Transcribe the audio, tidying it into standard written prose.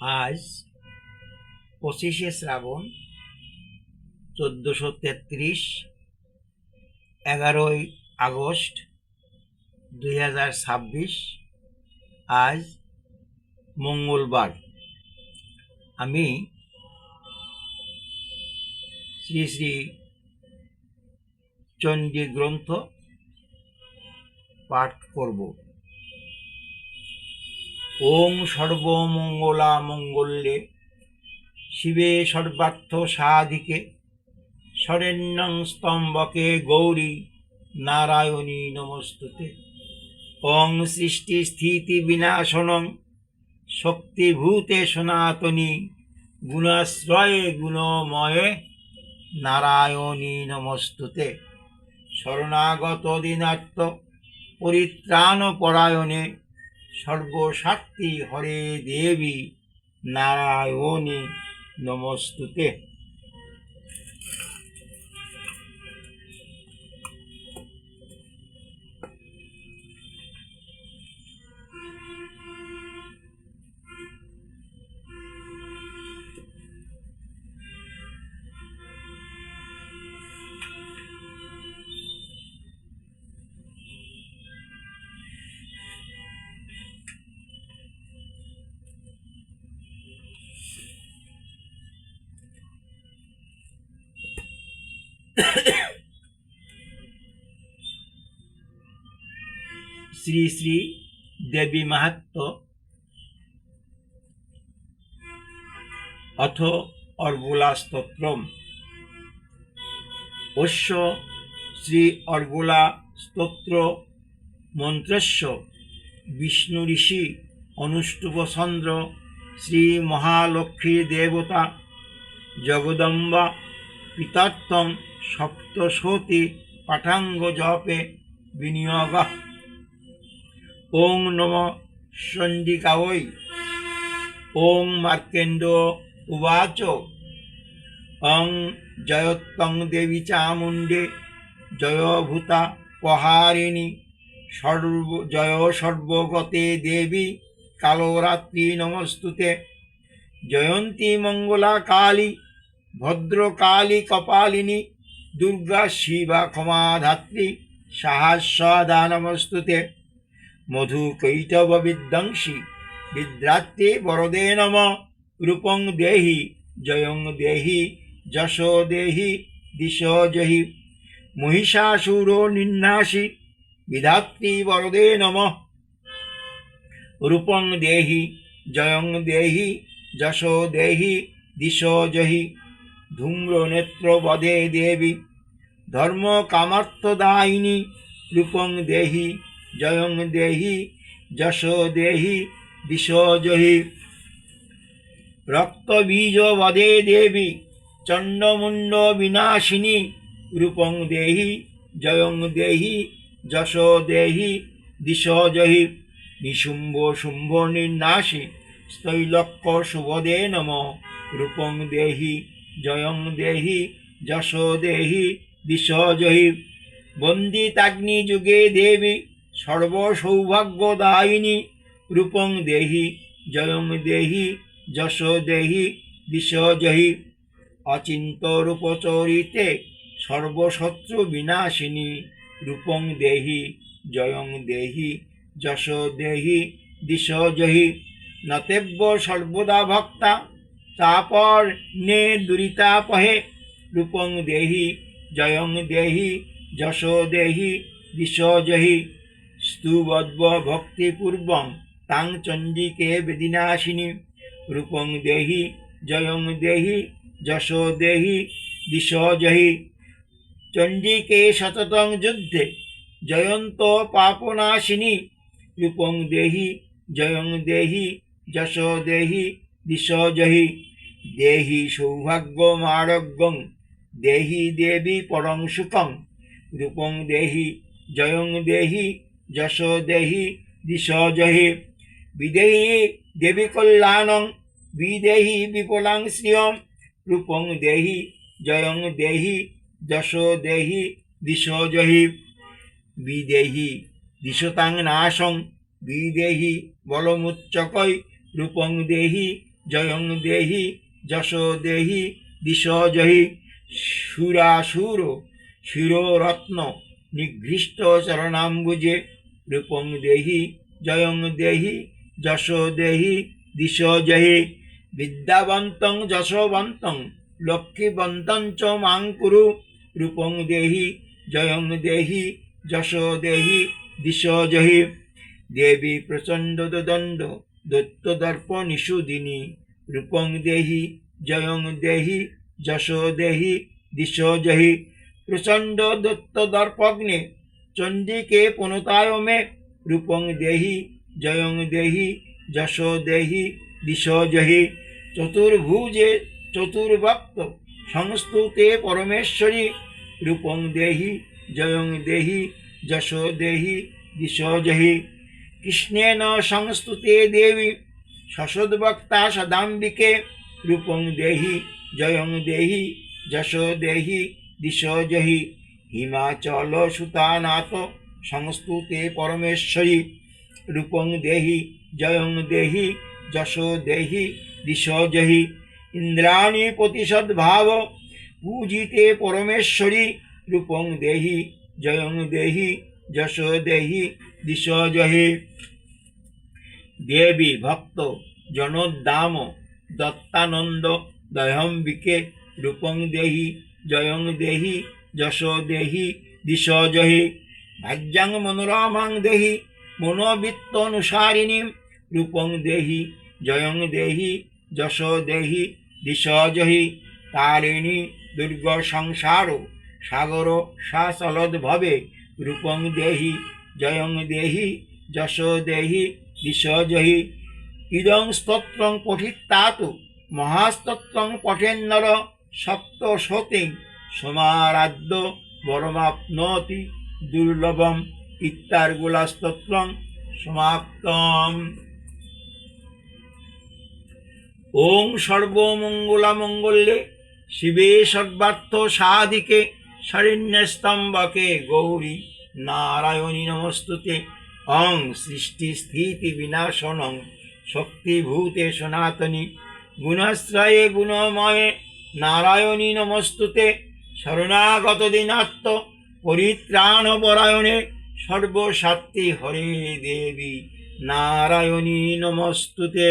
আজ 25শে শ্রাবণ 1433, 11ই আগস্ট 2026। আজ মঙ্গলবার। আমি শ্রী শ্রী চণ্ডী গ্রন্থ পাঠ করব। ওং সর্বমঙ্গলা মঙ্গলে শিবে সর্বার্থ সাধিকে শরণ্যং স্তম্ভকে গৌরী নারায়ণী নমস্তুতে। ওং সৃষ্টি স্থিতি বিনাশনং শক্তিভূতে সনাতনী গুণাশ্রয়ে গুণময়ে নারায়ণী নমস্তুতে। শরণাগত দীনার্থ পরিত্রাণ পরায়ণে সর্বশক্তি হরে দেবী নারায়ণী নমস্তুতে। শ্রী শ্রী দেবী মাহাত্ম্য অথ অর্গুলা স্তোত্রম। অস্য শ্রী অর্গুলা স্তোত্র মন্ত্রস্য বিষ্ণু ঋষি অনুষ্টুপ চন্দ্র শ্রী মহালক্ষ্মী দেবতা জগদম্বা পিতার্থং সপ্তশতী পাঠাঙ্গ জপে বিনিয়োগ। ওং নম চণ্ডিকাयै। ওং মার্কেন্ড উবাচ অং জয়ত্তং দেবী চামুণ্ডে জয়ভূতা প্রহারিণী জয় সর্বগতে দেবী কালরাত্রি নমস্তুতে। জয়ন্তী মঙ্গলা কালী ভদ্রকালী কপালিনী দুর্গা শিবা ক্ষমাধাত্রী সহস্রদা নমস্তুতে। মধু কৈটব বিধ্বংসী বিদ্রাত্রে বরদে নম। রূপং দেহি জয়ং দেহি যশো দেহি দিশো জহি। মহিষাসুর নির্নাশী বিধাত্রী বরদে নম। রূপং দেহি জয়ং দেহি যশো দেহি দিশো জহি। ধূম্র নেত্র বদে দেবী ধর্ম কামার্থদায়িনী। রূপং দেহি জয়ং দেহি যশো দেহি দিশো জহি। রক্তবীজ বদে দেবী চণ্ডমুণ্ড বিনাশিনী। রূপং দেহি জয়ং দেহি যশো দেহি দিশো জহি। নিশুম্ভ শুম্ভ নির্নাশী স্তৈলক্য শুভদে নম। রূপং দেহি জয়ং দেহি যশো দেহি দিশো জহি। বন্দিতাগ্নি যুগে দেবী সর্বসৌভাগ্যদায়িনী। রূপং দেহি জয়ং দেহি যশো দেহি দিশো জহি। অচিন্ত রূপচরিতে সর্বশত্রু বিনাশিনী। রূপং দেহি জয়ং দেহি যশো দেহি দিশো জহি। নতেব্য সর্বদা ভক্তা তাপর নে দুরিতাপহে। রূপং দেহি জয়ং দেহি যশো দেহি দিশো জহি। স্তুবদ্ব ভক্তিপূর্বং তাং চণ্ডিকে বেদিনাশিনী। রূপং দেহি জয়ং দেহি যশো দেহি দিশো জহি। চণ্ডিকে সততং যুদ্ধে জয়ন্ত পাপনাশিনী। রূপং দেহি জয়ং দেহি যশো দেহি দিশো জহি। দেহি সৌভাগ্যমারোগ্যং দেহি দেবী পরং সুখং। রূপং দেহি জয়ং দেহি যশো দেহি দিশো জহি। বিদেহি দেবী কল্যাণং বিদেহি বিপুলাং শ্রিয়ং। রূপং দেহি জয়ং দেহি যশো দেহি দিশো জহি। বিদেহি দিশতাং নাশং বিদেহি বলমুচ্চকৈ। রূপং দেহি জয়ং দেহি যশো দেহি দিশ জহি সুরাসুর শিরোরত্ন নিগৃষ্ট চরণাম্বুজে রূপং দেহি জয়ং দেহি যশো দেহি দিশ জহি বিদ্যাবন্তং যশোবন্তং লক্ষ্মীবন্তং চ মাং কুরু রূপং দেহি জয়ং দেহি যশো দেহি দিশ জহি দেবী প্রচণ্ড দণ্ড দত্তদর্প নিষুদিনী রূপং দেহি জয়ং দেহি যশো দেহি দিশ জহি প্রচণ্ড দত্তদর্পগ্নে চণ্ডিকে পুনতায় মে রূপং দেহি জয়ং দেহি যশো দেহি দিশ জহি চতুর্ভুজে চতুর্ভক্ত সংস্তুতে পরমেশ্বরী রূপং দেহি জয়ং দেহি যশো দেহি দিশ জহি কৃষ্ণেন সংস্তুতে দেবী সসদ্ভক্তা সদাম্বিকে রূপং দেহি জয়ং দেহি যশো দেহি দিশ জহি হিমাচল সুতানাথ সংস্তুতে পরমেশ্বরী রূপং দেহি জয়ং দেহি যশো দেহি দিশ জহি ইন্দ্রাণী প্রতিশদ্ভাব পূজিতে পরমেশ্বরী রূপং দেহি জয়ং দেহি যশো দেহি দিশ জহি দেবী ভক্ত জনোদ্দাম দত্তানন্দ দয়ম্বিকে রূপং দেহি জয়ং দেহি যশো দেহি দিশ জহি ভাজ্যাং মনোরমাং দেহি মনোবৃত্তনুসারিণীম রূপং দেহি জয়ং দেহি যশো দেহি দিশ জহি তারিণী দুর্গ সংসার সাগর সাচলোদ্ভবে রূপং দেহি জয়ং দেহি যশো দেহি দিশ জহি ইদং স্তোত্রং পঠিত্তাৎ মহাস্তোত্রং পঠেন্নর সপ্তশতীং সমারাধ্য বরমাপ্নোতি দুর্লভম ইত্যার্গুলা স্তোত্রং সমাপ্তম। ওং সর্বমঙ্গলামঙ্গল্যে শিবে সর্বার্থ সাধিকে শরণ্যস্তম্ভকে গৌরী নারায়ণী নমস্তুতে। অং সৃষ্টি স্থিতি বিনাশনং শক্তিভূতে সনাতনী গুণাশ্রয়ে গুণময়ে নারায়ণী নমস্তুতে। শরণাগত দিনাত্ম পরিত্রাণপরায়ণে সর্বশক্তি হরে দেবী নারায়ণী নমস্তুতে।